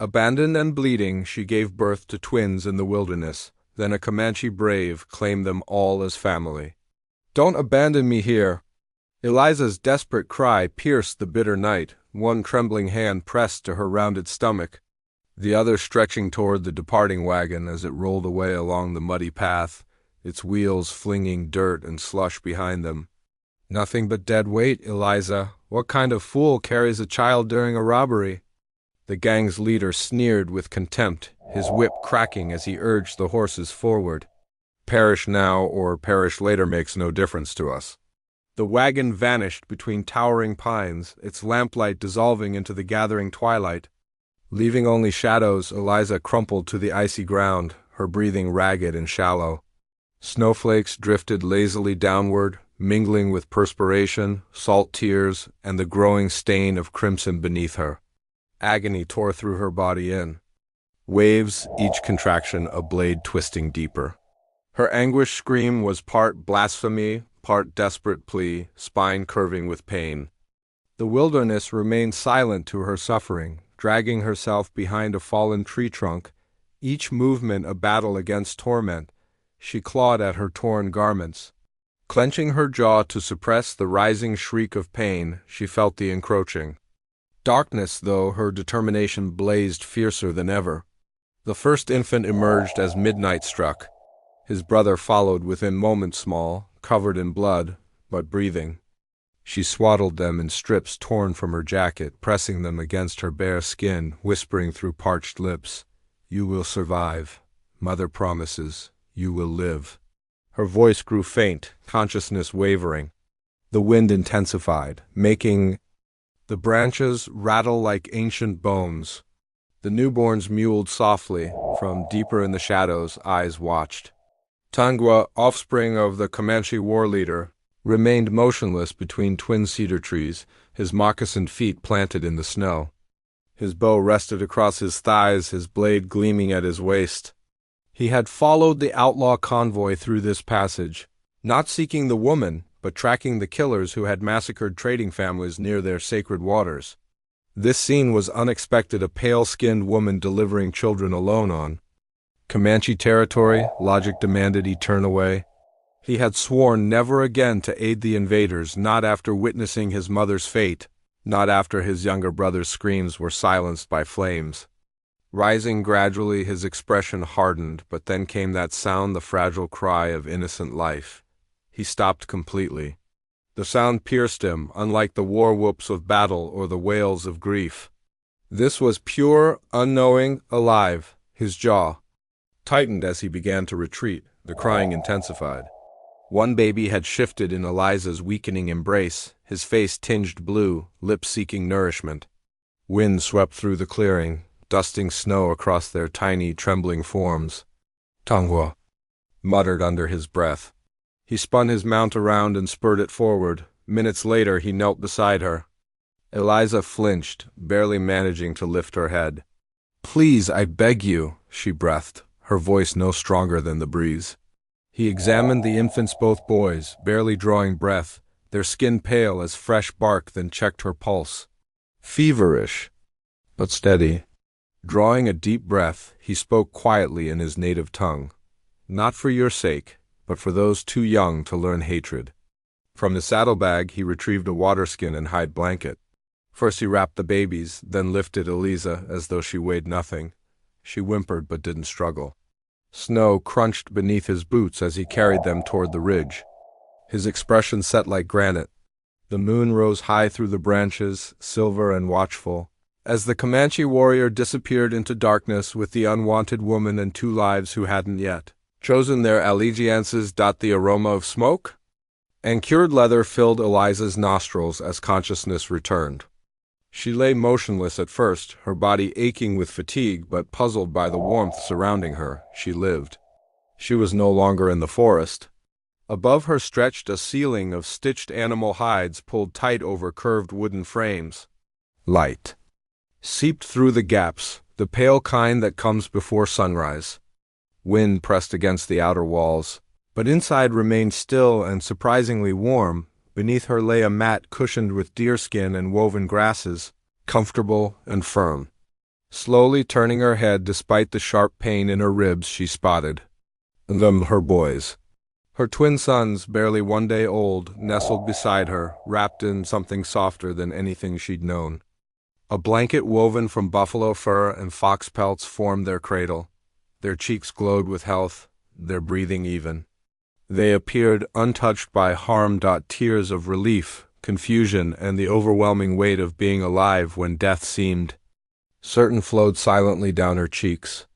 Abandoned and bleeding, she gave birth to twins in the wilderness. Then a Comanche brave claimed them all as family. "Don't abandon me here!" Eliza's desperate cry pierced the bitter night, one trembling hand pressed to her rounded stomach, the other stretching toward the departing wagon as it rolled away along the muddy path, its wheels flinging dirt and slush behind them. "Nothing but dead weight, Eliza. What kind of fool carries a child during a robbery?" The gang's leader sneered with contempt, his whip cracking as he urged the horses forward. "Perish now or perish later makes no difference to us." The wagon vanished between towering pines, its lamplight dissolving into the gathering twilight. Leaving only shadows, Eliza crumpled to the icy ground, her breathing ragged and shallow. Snowflakes drifted lazily downward, mingling with perspiration, salt tears, and the growing stain of crimson beneath her. Agony tore through her body in waves, each contraction a blade twisting deeper. Her anguished scream was part blasphemy, part desperate plea, spine curving with pain. The wilderness remained silent to her suffering, dragging herself behind a fallen tree trunk, each movement a battle against torment. She clawed at her torn garments. Clenching her jaw to suppress the rising shriek of pain, she felt the encroaching darkness, though her determination blazed fiercer than ever. The first infant emerged as midnight struck. His brother followed within moments small, covered in blood, but breathing. She swaddled them in strips torn from her jacket, pressing them against her bare skin, whispering through parched lips, "You will survive. Mother promises. You will live." Her voice grew faint, consciousness wavering. The wind intensified, making the branches rattle like ancient bones. The newborns mewled softly. From deeper in the shadows, eyes watched. Tangwa, offspring of the Comanche war leader, remained motionless between twin cedar trees, his moccasined feet planted in the snow. His bow rested across his thighs, his blade gleaming at his waist. He had followed the outlaw convoy through this passage, not seeking the woman, but tracking the killers who had massacred trading families near their sacred waters. This scene was unexpected, a pale-skinned woman delivering children alone on Comanche territory. Logic demanded he turn away. He had sworn never again to aid the invaders, not after witnessing his mother's fate, not after his younger brother's screams were silenced by flames. Rising gradually, his expression hardened, but then came that sound, the fragile cry of innocent life. He stopped completely. The sound pierced him, unlike the war whoops of battle or the wails of grief. This was pure, unknowing, alive. His jaw tightened as he began to retreat. The crying intensified. One baby had shifted in Eliza's weakening embrace, his face tinged blue, lips seeking nourishment. Wind swept through the clearing, dusting snow across their tiny, trembling forms. "Tangwa," muttered under his breath. He spun his mount around and spurred it forward. Minutes later, he knelt beside her. Eliza flinched, barely managing to lift her head. "Please, I beg you," she breathed, her voice no stronger than the breeze. He examined the infants, both boys, barely drawing breath, their skin pale as fresh bark, then checked her pulse. Feverish, but steady. Drawing a deep breath, he spoke quietly in his native tongue. "Not for your sake, but for those too young to learn hatred." From his saddlebag, he retrieved a waterskin and hide blanket. First he wrapped the babies, then lifted Eliza as though she weighed nothing. She whimpered but didn't struggle. Snow crunched beneath his boots as he carried them toward the ridge. His expression set like granite. The moon rose high through the branches, silver and watchful, as the Comanche warrior disappeared into darkness with the unwanted woman and two lives who hadn't yet chosen their allegiances. The aroma of smoke and cured leather filled Eliza's nostrils as consciousness returned. She lay motionless at first, her body aching with fatigue, but puzzled by the warmth surrounding her. She lived. She was no longer in the forest. Above her stretched a ceiling of stitched animal hides pulled tight over curved wooden frames. Light seeped through the gaps, the pale kind that comes before sunrise. Wind pressed against the outer walls, but inside remained still and surprisingly warm. Beneath her lay a mat cushioned with deerskin and woven grasses, comfortable and firm. slowly turning her head despite the sharp pain in her ribs she spotted. Them her boys. Her twin sons, barely 1 day old, nestled beside her, wrapped in something softer than anything she'd known. A blanket woven from buffalo fur and fox pelts formed their cradle. Their cheeks glowed with health, their breathing even. They appeared untouched by harm. Tears of relief, confusion, and the overwhelming weight of being alive when death seemed certain flowed silently down her cheeks.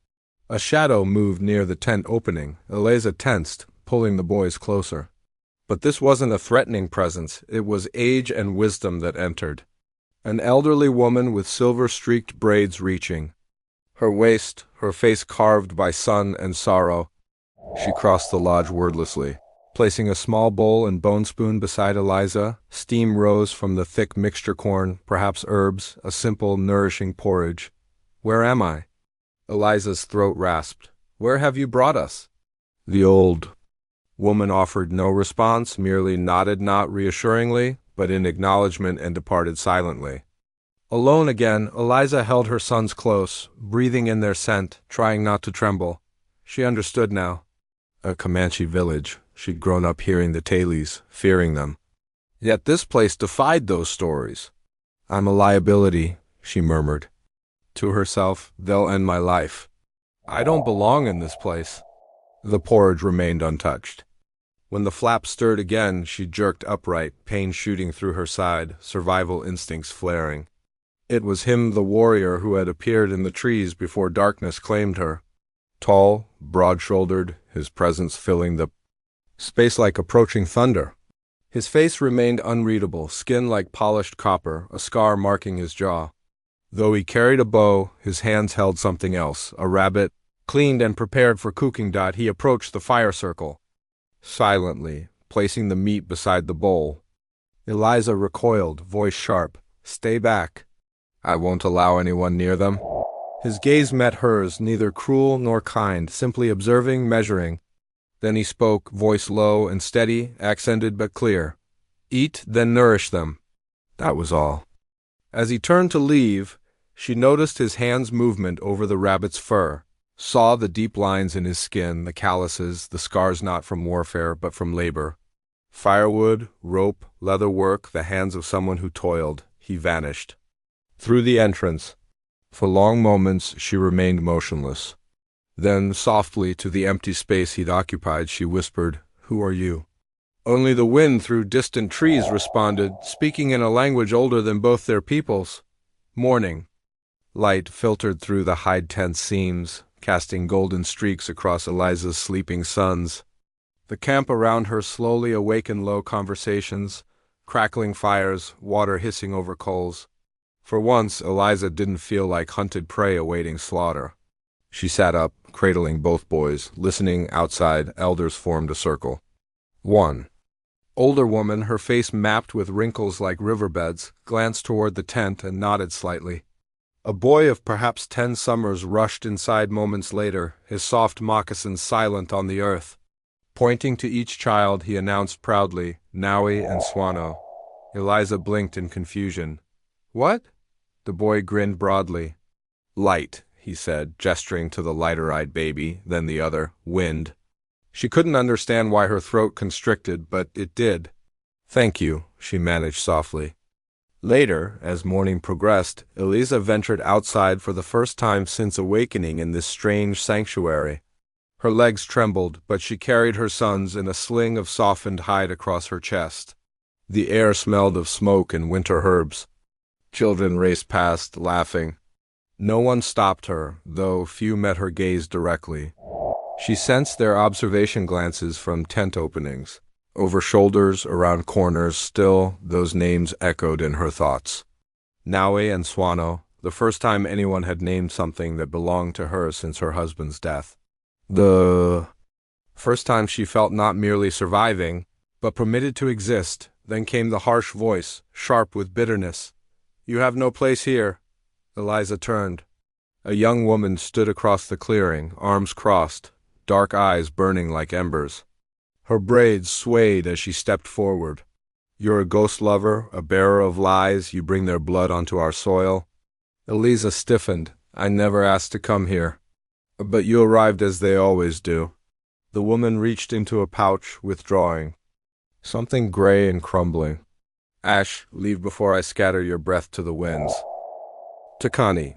A shadow moved near the tent opening. Eliza tensed, pulling the boys closer. But this wasn't a threatening presence, it was age and wisdom that entered. An elderly woman with silver-streaked braids reaching her waist, her face carved by sun and sorrow. She crossed the lodge wordlessly. Placing a small bowl and bone spoon beside Eliza, steam rose from the thick mixture corn, perhaps herbs, a simple, nourishing porridge. "Where am I?" Eliza's throat rasped. "Where have you brought us?" The old woman offered no response, merely nodded, not reassuringly, but in acknowledgment, and departed silently. Alone again, Eliza held her sons close, breathing in their scent, trying not to tremble. She understood now. A Comanche village. She'd grown up hearing the tales, fearing them. Yet this place defied those stories. "I'm a liability," she murmured. To herself, "They'll end my life. I don't belong in this place." The porridge remained untouched. When the flap stirred again, she jerked upright, pain shooting through her side, survival instincts flaring. It was him, the warrior who had appeared in the trees before darkness claimed her. Tall, broad-shouldered, his presence filling the space like approaching thunder. His face remained unreadable, skin like polished copper, a scar marking his jaw. Though he carried a bow, his hands held something else, a rabbit. Cleaned and prepared for cooking. He approached the fire circle, silently, placing the meat beside the bowl. Eliza recoiled, voice sharp. "Stay back. I won't allow anyone near them." His gaze met hers, neither cruel nor kind, simply observing, measuring. Then he spoke, voice low and steady, accented but clear. "Eat, then nourish them." That was all. As he turned to leave, she noticed his hand's movement over the rabbit's fur, saw the deep lines in his skin, the calluses, the scars not from warfare but from labor. Firewood, rope, leather work, the hands of someone who toiled. He vanished. Through the entrance. For long moments she remained motionless. Then, softly, to the empty space he'd occupied, she whispered, "Who are you?" Only the wind through distant trees responded, speaking in a language older than both their peoples. Morning. Light filtered through the hide tent seams, casting golden streaks across Eliza's sleeping sons. The camp around her slowly awakened low conversations, crackling fires, water hissing over coals. For once, Eliza didn't feel like hunted prey awaiting slaughter. She sat up, cradling both boys, listening. Outside, elders formed a circle. One older woman, her face mapped with wrinkles like riverbeds, glanced toward the tent and nodded slightly. A boy of perhaps 10 summers rushed inside moments later, his soft moccasins silent on the earth. Pointing to each child, he announced proudly, "Naui and Swano." Eliza blinked in confusion. "What?" The boy grinned broadly. "Light," he said, gesturing to the lighter-eyed baby, then the other, Wind. She couldn't understand why her throat constricted, but it did. "Thank you," she managed softly. Later, as morning progressed, Eliza ventured outside for the first time since awakening in this strange sanctuary. Her legs trembled, but she carried her sons in a sling of softened hide across her chest. The air smelled of smoke and winter herbs. Children raced past, laughing. No one stopped her, though few met her gaze directly. She sensed their observation glances from tent openings. Over shoulders, around corners, still, those names echoed in her thoughts. Naui and Swano, the first time anyone had named something that belonged to her since her husband's death. The first time she felt not merely surviving, but permitted to exist. Then came the harsh voice, sharp with bitterness. "You have no place here." Eliza turned. A young woman stood across the clearing, arms crossed, dark eyes burning like embers. Her braids swayed as she stepped forward. "You're a ghost lover, a bearer of lies, you bring their blood onto our soil." Eliza stiffened, I never asked to come here. But you arrived as they always do. The woman reached into a pouch, withdrawing. Something gray and crumbling. Ash, leave before I scatter your breath to the winds. Takani.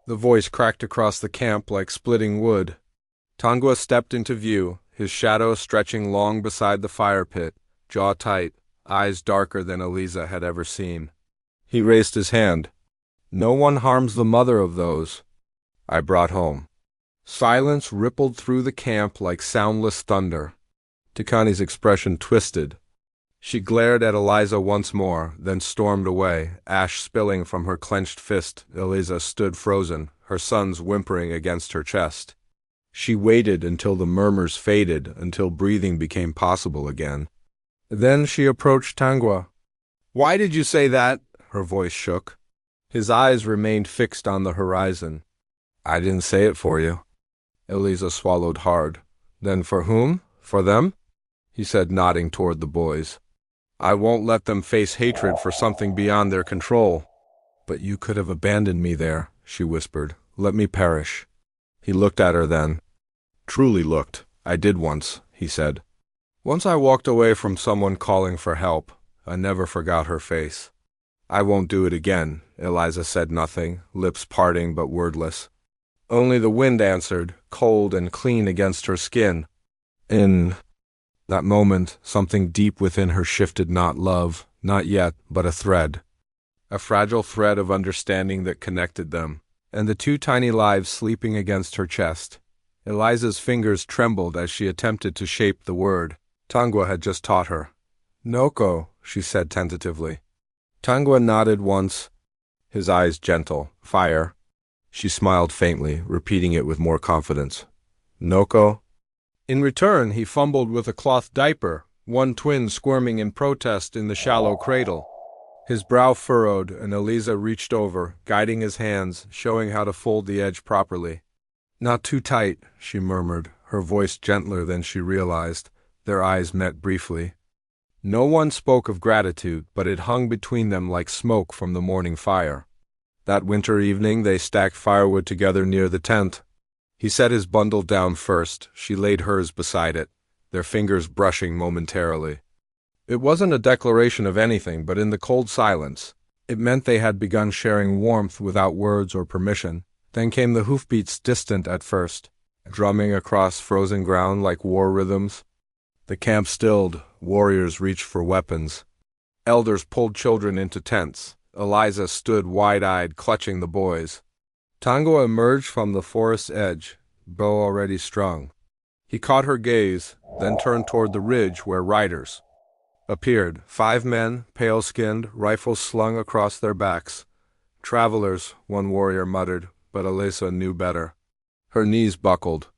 The voice cracked across the camp like splitting wood. Tangwa stepped into view, his shadow stretching long beside the fire pit, jaw tight, eyes darker than Eliza had ever seen. He raised his hand. No one harms the mother of those I brought home. Silence rippled through the camp like soundless thunder. Takani's expression twisted. She glared at Eliza once more, then stormed away, ash spilling from her clenched fist. Eliza stood frozen, her sons whimpering against her chest. She waited until the murmurs faded, until breathing became possible again. Then she approached Tangwa. "Why did you say that?" Her voice shook. His eyes remained fixed on the horizon. "I didn't say it for you." Eliza swallowed hard. "Then for whom? For them?" he said, nodding toward the boys. "I won't let them face hatred for something beyond their control." "But you could have abandoned me there," she whispered. "Let me perish." He looked at her then. Truly looked. "I did once," he said. "Once I walked away from someone calling for help. I never forgot her face." "I won't do it again." Eliza said nothing, lips parting but wordless. Only the wind answered, cold and clean against her skin. In that moment, something deep within her shifted, not love, not yet, but a thread. A fragile thread of understanding that connected them, and the two tiny lives sleeping against her chest. Eliza's fingers trembled as she attempted to shape the word Tangwa had just taught her. "Noko," she said tentatively. Tangwa nodded once, his eyes gentle. "Fire." She smiled faintly, repeating it with more confidence. "Noko." In return, he fumbled with a cloth diaper, one twin squirming in protest in the shallow cradle. His brow furrowed, and Eliza reached over, guiding his hands, showing how to fold the edge properly. "Not too tight," she murmured, her voice gentler than she realized. Their eyes met briefly. No one spoke of gratitude, but it hung between them like smoke from the morning fire. That winter evening they stacked firewood together near the tent. He set his bundle down first, she laid hers beside it, their fingers brushing momentarily. It wasn't a declaration of anything, but in the cold silence, it meant they had begun sharing warmth without words or permission. Then came the hoofbeats, distant at first, drumming across frozen ground like war rhythms. The camp stilled, warriors reached for weapons. Elders pulled children into tents. Eliza stood wide-eyed, clutching the boys. Tango emerged from the forest's edge, bow already strung. He caught her gaze, then turned toward the ridge where riders appeared. 5 men, pale-skinned, rifles slung across their backs. "Travelers," one warrior muttered, but Eliza knew better. Her knees buckled.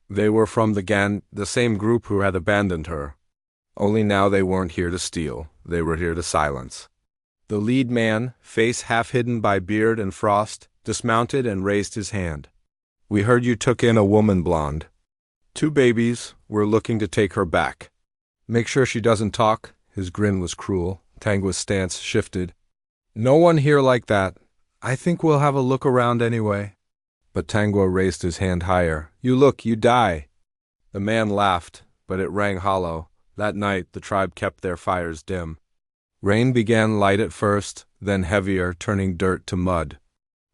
They were from the same group who had abandoned her. Only now they weren't here to steal, they were here to silence. The lead man, face half hidden by beard and frost, dismounted and raised his hand. "We heard you took in a woman, blonde. 2 babies, we're looking to take her back." "Make sure she doesn't talk." His grin was cruel. Tangwa's stance shifted. "No one here like that. I think we'll have a look around anyway." But Tangwa raised his hand higher. You die." The man laughed, but it rang hollow. That night the tribe kept their fires dim. Rain began light at first, then heavier, turning dirt to mud.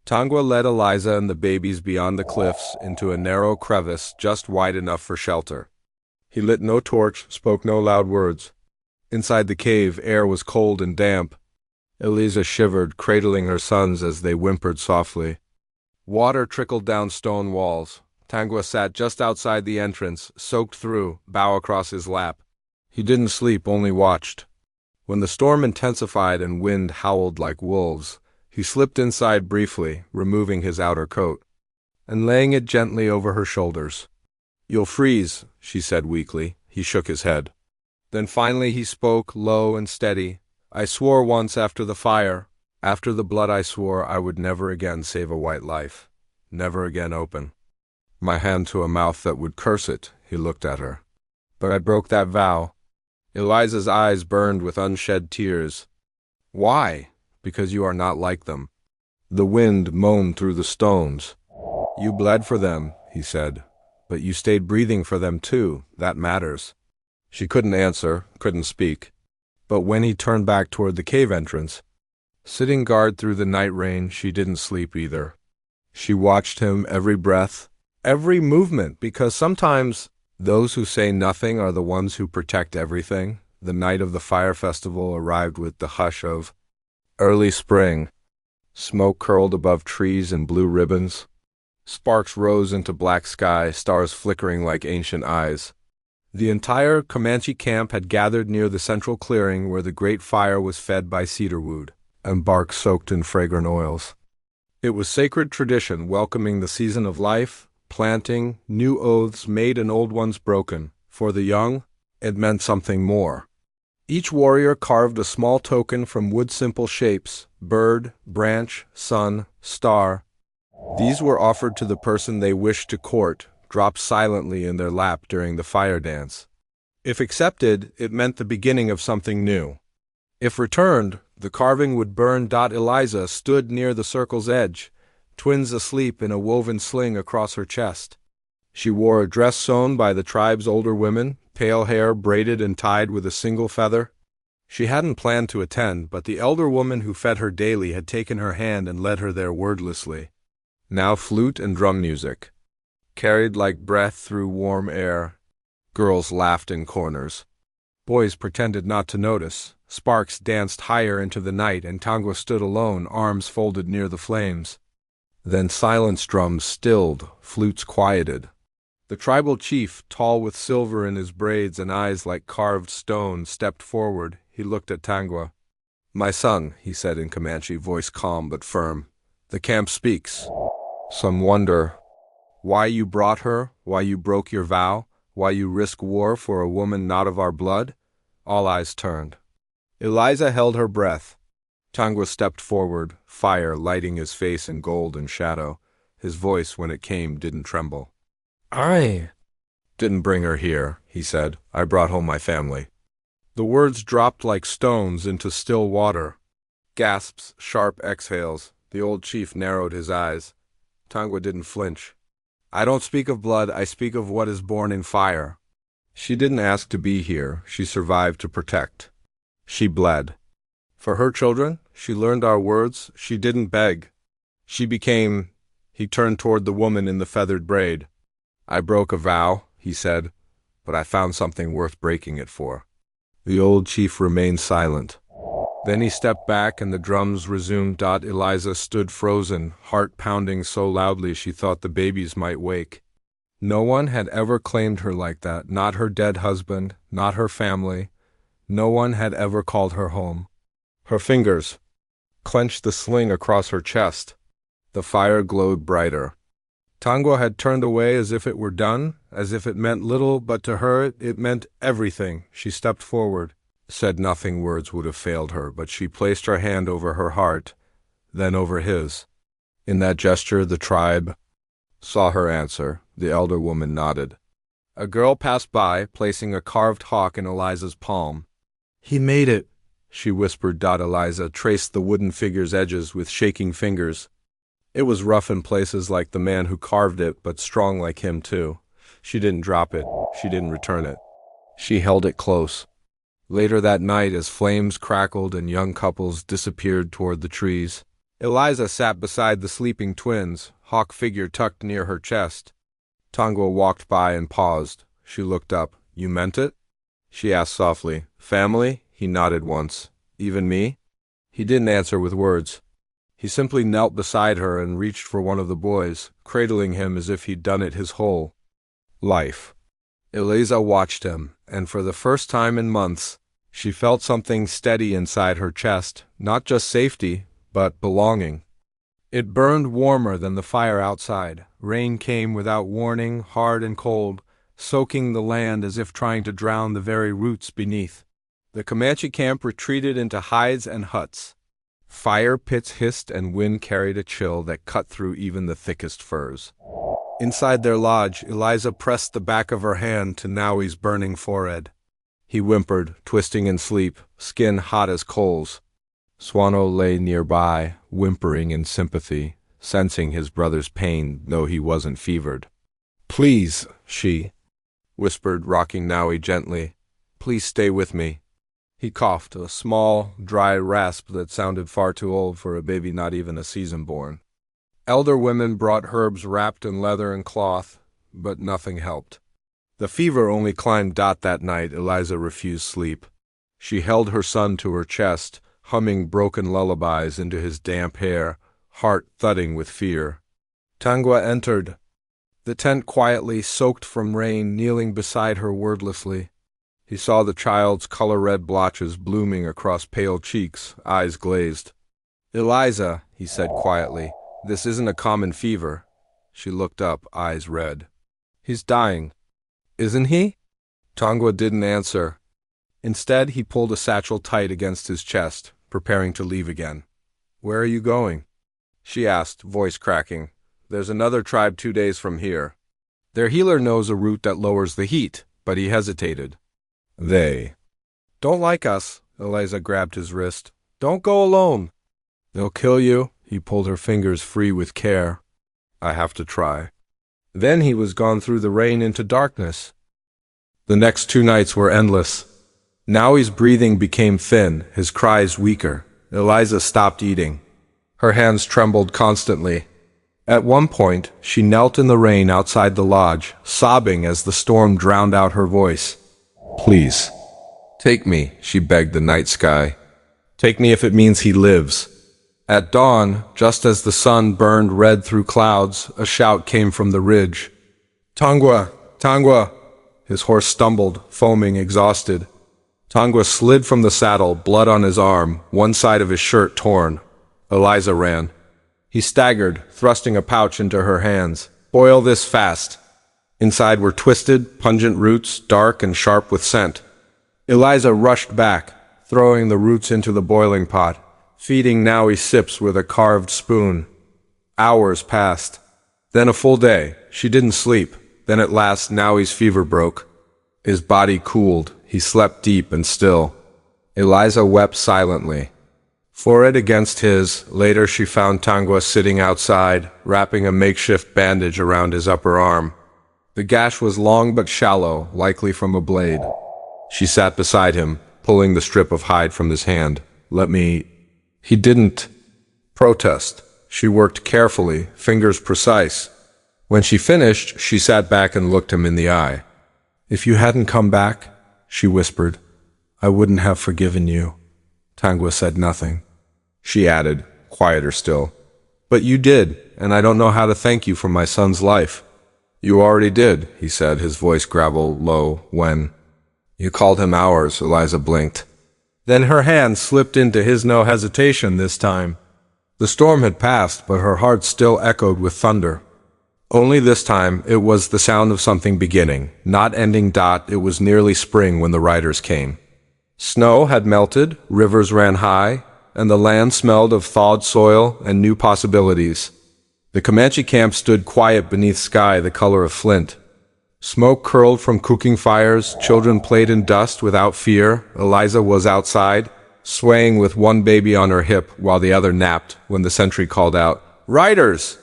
Tangwa led Eliza and the babies beyond the cliffs into a narrow crevice just wide enough for shelter. He lit no torch, spoke no loud words. Inside the cave, air was cold and damp. Eliza shivered, cradling her sons as they whimpered softly. Water trickled down stone walls. Tangwa sat just outside the entrance, soaked through, bow across his lap. He didn't sleep, only watched. When the storm intensified and wind howled like wolves, he slipped inside briefly, removing his outer coat, and laying it gently over her shoulders. "You'll freeze," she said weakly. He shook his head. Then finally he spoke, low and steady. "I swore once after the fire, after the blood I swore I would never again save a white life, never again open my hand to a mouth that would curse it." He looked at her. "But I broke that vow." Eliza's eyes burned with unshed tears. "Why?" "Because you are not like them." The wind moaned through the stones. You bled for them, he said, but you stayed breathing for them too. That matters. She couldn't answer, couldn't speak. But when he turned back toward the cave entrance, sitting guard through the night rain, she didn't sleep either. She watched him every breath, every movement, because sometimes those who say nothing are the ones who protect everything. The night of the fire festival arrived with the hush of early spring. Smoke curled above trees and blue ribbons. Sparks rose into black sky, stars flickering like ancient eyes. The entire Comanche camp had gathered near the central clearing where the great fire was fed by cedarwood and bark soaked in fragrant oils. It was sacred tradition welcoming the season of life, planting, new oaths made and old ones broken. For the young, it meant something more. Each warrior carved a small token from wood simple shapes, bird, branch, sun, star. These were offered to the person they wished to court, dropped silently in their lap during the fire dance. If accepted, it meant the beginning of something new. If returned, the carving would burn. Eliza stood near the circle's edge, twins asleep in a woven sling across her chest. She wore a dress sewn by the tribe's older women, pale hair braided and tied with a single feather. She hadn't planned to attend, but the elder woman who fed her daily had taken her hand and led her there wordlessly. Now flute and drum music, carried like breath through warm air. Girls laughed in corners. Boys pretended not to notice. Sparks danced higher into the night, and Tangwa stood alone, arms folded near the flames. Then silence drums stilled, flutes quieted. The tribal chief, tall with silver in his braids and eyes like carved stone, stepped forward. He looked at Tangwa. "My son," he said in Comanche, voice calm but firm, "the camp speaks. Some wonder why you brought her, why you broke your vow, why you risk war for a woman not of our blood." All eyes turned. Eliza held her breath. Tangwa stepped forward, fire lighting his face in gold and shadow. His voice, when it came, didn't tremble. "I didn't bring her here," he said. "I brought home my family." The words dropped like stones into still water. Gasps, sharp exhales. The old chief narrowed his eyes. Tangwa didn't flinch. "I don't speak of blood, I speak of what is born in fire." She didn't ask to be here, she survived to protect. She bled. For her children, she learned our words, she didn't beg. She became... He turned toward the woman in the feathered braid. "I broke a vow," he said, "but I found something worth breaking it for." The old chief remained silent. Then he stepped back and the drums resumed. Eliza stood frozen, heart pounding so loudly she thought the babies might wake. No one had ever claimed her like that, not her dead husband, not her family. No one had ever called her home. Her fingers clenched the sling across her chest. The fire glowed brighter. Tangwa had turned away as if it were done, as if it meant little, but to her it meant everything. She stepped forward, said nothing, words would have failed her, but she placed her hand over her heart, then over his. In that gesture the tribe saw her answer. The elder woman nodded. A girl passed by, placing a carved hawk in Eliza's palm. "He made it," she whispered. Eliza traced the wooden figure's edges with shaking fingers. It was rough in places like the man who carved it, but strong like him too. She didn't drop it. She didn't return it. She held it close. Later that night, as flames crackled and young couples disappeared toward the trees, Eliza sat beside the sleeping twins, hawk figure tucked near her chest. Tangwa walked by and paused. She looked up. "You meant it?" she asked softly. "Family?" He nodded once. "Even me?" He didn't answer with words. He simply knelt beside her and reached for one of the boys, cradling him as if he'd done it his whole life. Eliza watched him, and for the first time in months, she felt something steady inside her chest, not just safety, but belonging. It burned warmer than the fire outside. Rain came without warning, hard and cold, soaking the land as if trying to drown the very roots beneath. The Comanche camp retreated into hides and huts. Fire pits hissed and wind carried a chill that cut through even the thickest furs. Inside their lodge, Eliza pressed the back of her hand to Nowi's burning forehead. He whimpered, twisting in sleep, skin hot as coals. Swano lay nearby, whimpering in sympathy, sensing his brother's pain though he wasn't fevered. "Please," she whispered, rocking Naui gently. "Please stay with me." He coughed, a small, dry rasp that sounded far too old for a baby not even a season born. Elder women brought herbs wrapped in leather and cloth, but nothing helped. The fever only climbed. That night Eliza refused sleep. She held her son to her chest, humming broken lullabies into his damp hair, heart thudding with fear. Tangwa entered the tent quietly, soaked from rain, kneeling beside her wordlessly. He saw the child's color-red blotches blooming across pale cheeks, eyes glazed. "Eliza," he said quietly, "this isn't a common fever." She looked up, eyes red. "He's dying." "Isn't he?" Tangwa didn't answer. Instead, he pulled a satchel tight against his chest, preparing to leave again. "Where are you going?" she asked, voice cracking. "There's another tribe 2 days from here. Their healer knows a route that lowers the heat," but he hesitated. "They don't like us." Eliza grabbed his wrist. "Don't go alone." "They'll kill you." He pulled her fingers free with care. "I have to try." Then he was gone through the rain into darkness. The next 2 nights were endless. Naui's breathing became thin, his cries weaker. Eliza stopped eating. Her hands trembled constantly. At one point, she knelt in the rain outside the lodge, sobbing as the storm drowned out her voice. "Please, take me," she begged the night sky. "Take me if it means he lives." At dawn, just as the sun burned red through clouds, a shout came from the ridge. "Tangwa! Tangwa!" His horse stumbled, foaming, exhausted. Tangwa slid from the saddle, blood on his arm, one side of his shirt torn. Eliza ran. He staggered, thrusting a pouch into her hands. "Boil this fast." Inside were twisted, pungent roots, dark and sharp with scent. Eliza rushed back, throwing the roots into the boiling pot, feeding Naui sips with a carved spoon. Hours passed. Then a full day. She didn't sleep. Then at last Naui's fever broke. His body cooled. He slept deep and still. Eliza wept silently. Forehead against his, later she found Tangwa sitting outside, wrapping a makeshift bandage around his upper arm. The gash was long but shallow, likely from a blade. She sat beside him, pulling the strip of hide from his hand. "Let me—" He didn't protest. She worked carefully, fingers precise. When she finished, she sat back and looked him in the eye. "If you hadn't come back," she whispered, "I wouldn't have forgiven you." Tangwa said nothing. She added, quieter still, "But you did, and I don't know how to thank you for my son's life." "You already did," he said, his voice gravel low. "When you called him ours," Eliza blinked. Then her hand slipped into his, no hesitation this time. The storm had passed, but her heart still echoed with thunder. Only this time, it was the sound of something beginning, not ending. It was nearly spring when the riders came. Snow had melted, rivers ran high, and the land smelled of thawed soil and new possibilities. The Comanche camp stood quiet beneath sky the color of flint. Smoke curled from cooking fires, children played in dust without fear. Eliza was outside, swaying with one baby on her hip while the other napped when the sentry called out, "Riders!"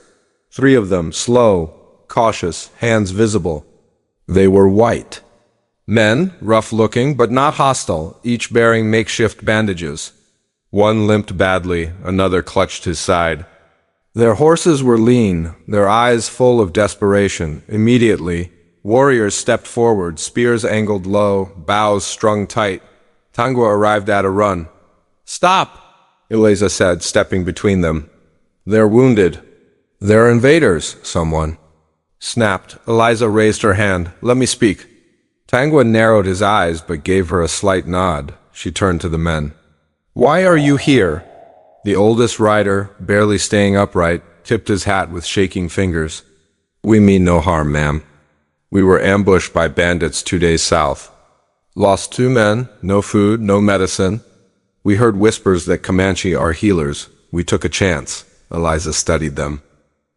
3 of them, slow, cautious, hands visible. They were white. Men, rough-looking but not hostile, each bearing makeshift bandages. One limped badly, another clutched his side. Their horses were lean, their eyes full of desperation. Immediately, warriors stepped forward, spears angled low, bows strung tight. Tangwa arrived at a run. "Stop!" Eliza said, stepping between them. "They're wounded." "They're invaders," someone snapped. Eliza raised her hand. "Let me speak." Tangwa narrowed his eyes but gave her a slight nod. She turned to the men. "Why are you here?" The oldest rider, barely staying upright, tipped his hat with shaking fingers. "We mean no harm, ma'am. We were ambushed by bandits 2 days south. Lost 2 men, no food, no medicine. We heard whispers that Comanche are healers. We took a chance." Eliza studied them.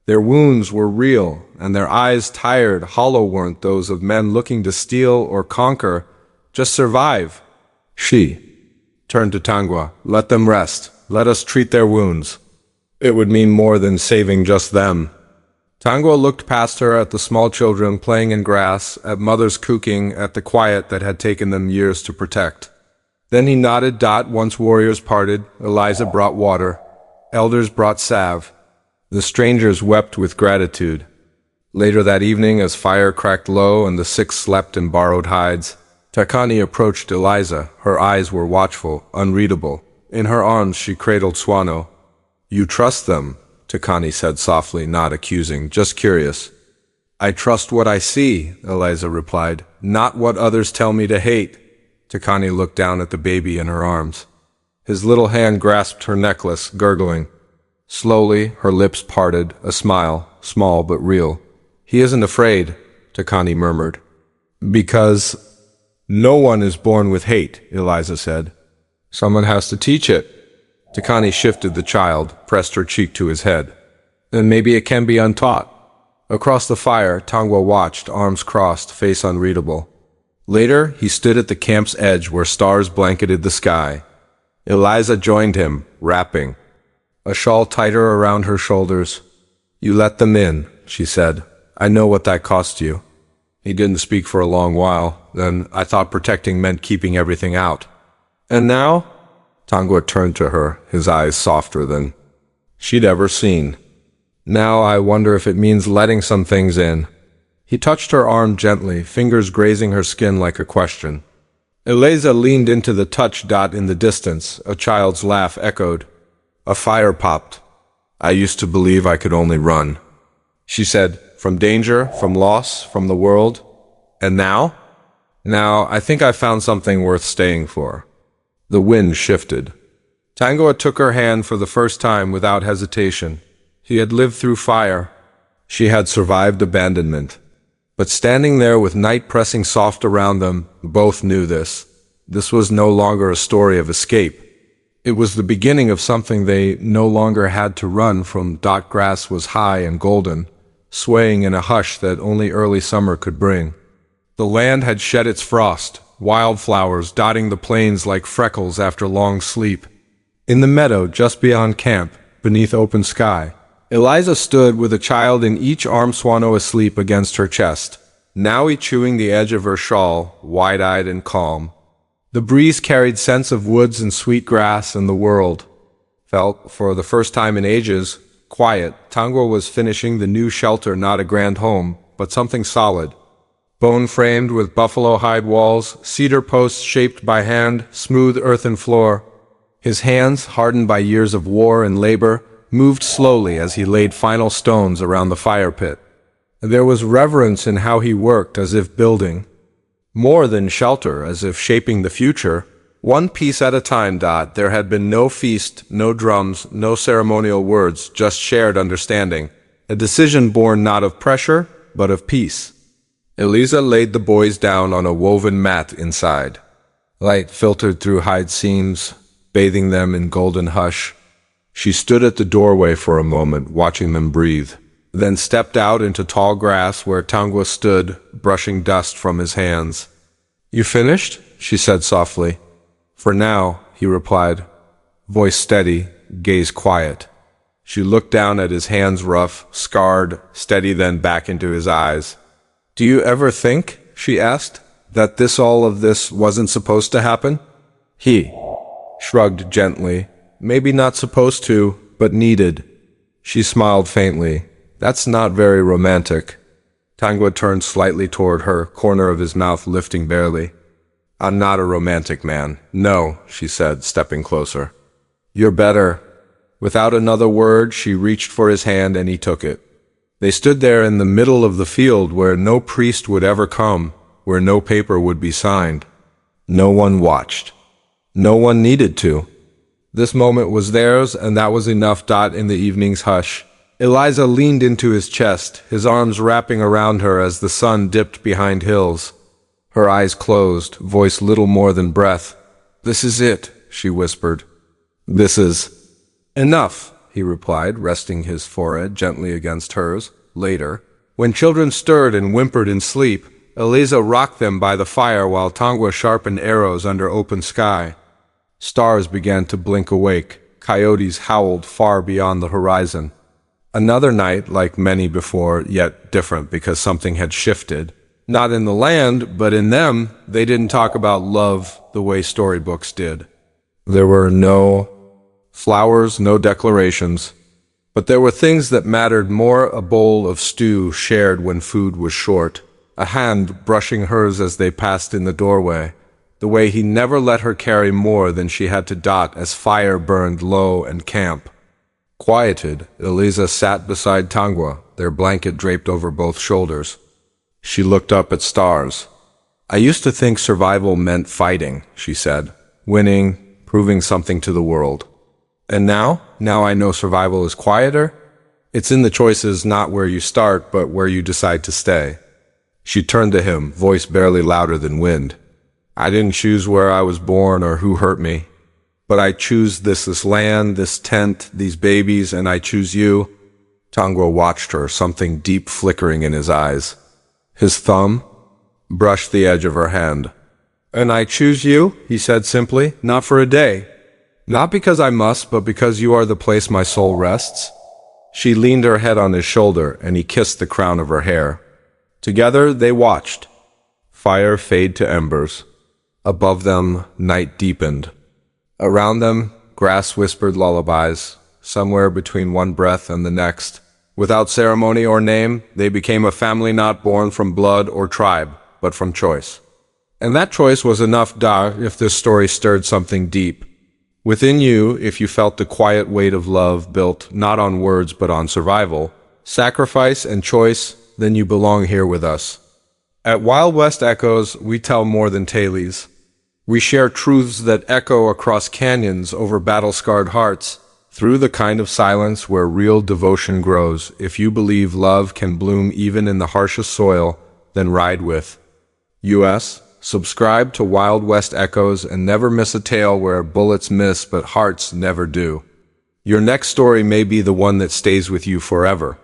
Their wounds were real, and their eyes tired, hollow, weren't those of men looking to steal or conquer, just survive. She turned to Tangwa. "Let them rest. Let us treat their wounds." It would mean more than saving just them. Tangwa looked past her at the small children playing in grass, at mothers cooking, at the quiet that had taken them years to protect. Then he nodded. Once warriors parted, Eliza brought water. Elders brought salve. The strangers wept with gratitude. Later that evening, as fire cracked low and the sick slept in borrowed hides, Takani approached Eliza. Her eyes were watchful, unreadable. In her arms she cradled Swano. "You trust them," Takani said softly, not accusing, just curious. "I trust what I see," Eliza replied, "not what others tell me to hate." Takani looked down at the baby in her arms. His little hand grasped her necklace, gurgling. Slowly, her lips parted, a smile, small but real. "He isn't afraid," Takani murmured. "Because no one is born with hate," Eliza said. "Someone has to teach it." Takani shifted the child, pressed her cheek to his head. "Then maybe it can be untaught." Across the fire, Tangwa watched, arms crossed, face unreadable. Later, he stood at the camp's edge where stars blanketed the sky. Eliza joined him, rapping, a shawl tighter around her shoulders. "You let them in," she said. "I know what that cost you." He didn't speak for a long while. Then, "I thought protecting meant keeping everything out." "And now?" Tangwa turned to her, his eyes softer than she'd ever seen. "Now I wonder if it means letting some things in." He touched her arm gently, fingers grazing her skin like a question. Eliza leaned into the touch. In the distance, a child's laugh echoed. A fire popped. "I used to believe I could only run," she said, "from danger, from loss, from the world. And now? Now, I think I found something worth staying for." The wind shifted. Tangwa took her hand for the first time without hesitation. He had lived through fire. She had survived abandonment. But standing there with night pressing soft around them, both knew this. This was no longer a story of escape. It was the beginning of something they no longer had to run from. Grass was high and golden, swaying in a hush that only early summer could bring. The land had shed its frost, wildflowers dotting the plains like freckles after long sleep. In the meadow just beyond camp, beneath open sky, Eliza stood with a child in each arm, Swano asleep against her chest, Nowie chewing the edge of her shawl, wide-eyed and calm. The breeze carried scents of woods and sweet grass, and the world felt, for the first time in ages, quiet. Tangwa was finishing the new shelter, not a grand home, but something solid. Bone-framed with buffalo hide walls, cedar posts shaped by hand, smooth earthen floor. His hands, hardened by years of war and labor, moved slowly as he laid final stones around the fire pit. There was reverence in how he worked, as if building more than shelter, as if shaping the future, one piece at a time. There had been no feast, no drums, no ceremonial words, just shared understanding, a decision born not of pressure, but of peace. Eliza laid the boys down on a woven mat inside. Light filtered through hide seams, bathing them in golden hush. She stood at the doorway for a moment, watching them breathe, then stepped out into tall grass where Tangwa stood, brushing dust from his hands. "You finished?" she said softly. "For now," he replied, voice steady, gaze quiet. She looked down at his hands, rough, scarred, steady, then back into his eyes. "Do you ever think," she asked, "that all of this wasn't supposed to happen?" He shrugged gently. "Maybe not supposed to, but needed." She smiled faintly. "That's not very romantic." Tangwa turned slightly toward her, corner of his mouth lifting barely. "I'm not a romantic man. No," she said, stepping closer. "You're better." Without another word, she reached for his hand and he took it. They stood there in the middle of the field where no priest would ever come, where no paper would be signed. No one watched. No one needed to. This moment was theirs, and that was enough. In the evening's hush, Eliza leaned into his chest, his arms wrapping around her as the sun dipped behind hills. Her eyes closed, voice little more than breath. "This is it," she whispered. "This is enough," he replied, resting his forehead gently against hers. Later, when children stirred and whimpered in sleep, Eliza rocked them by the fire while Tangwa sharpened arrows under open sky. Stars began to blink awake, Coyotes howled far beyond the horizon. Another night, like many before, yet different because something had shifted. Not in the land, but in them, they didn't talk about love the way storybooks did. There were no flowers, no declarations, but there were things that mattered more: a bowl of stew shared when food was short, a hand brushing hers as they passed in the doorway, the way he never let her carry more than she had to dot as fire burned low and camp. Quieted, Eliza sat beside Tangwa, their blanket draped over both shoulders. She looked up at stars. "I used to think survival meant fighting," she said, "winning, proving something to the world. And now I know survival is quieter. It's in the choices, not where you start, but where you decide to stay." She turned to him, voice barely louder than wind. "I didn't choose where I was born or who hurt me. But I choose this land, this tent, these babies, and I choose you." Tangwa watched her, something deep flickering in his eyes. His thumb brushed the edge of her hand. "And I choose you," he said simply, "not for a day. Not because I must, but because you are the place my soul rests." She leaned her head on his shoulder, and he kissed the crown of her hair. Together they watched. Fire fade to embers. Above them, night deepened. Around them, grass whispered lullabies. Somewhere between one breath and the next, without ceremony or name, they became a family not born from blood or tribe, but from choice. And that choice was enough, if this story stirred something deep within you, if you felt the quiet weight of love built not on words but on survival, sacrifice, and choice, then you belong here with us. At Wild West Echoes, we tell more than tales. We share truths that echo across canyons over battle-scarred hearts, through the kind of silence where real devotion grows. If you believe love can bloom even in the harshest soil, then ride with us. Subscribe to Wild West Echoes and never miss a tale where bullets miss but hearts never do. Your next story may be the one that stays with you forever.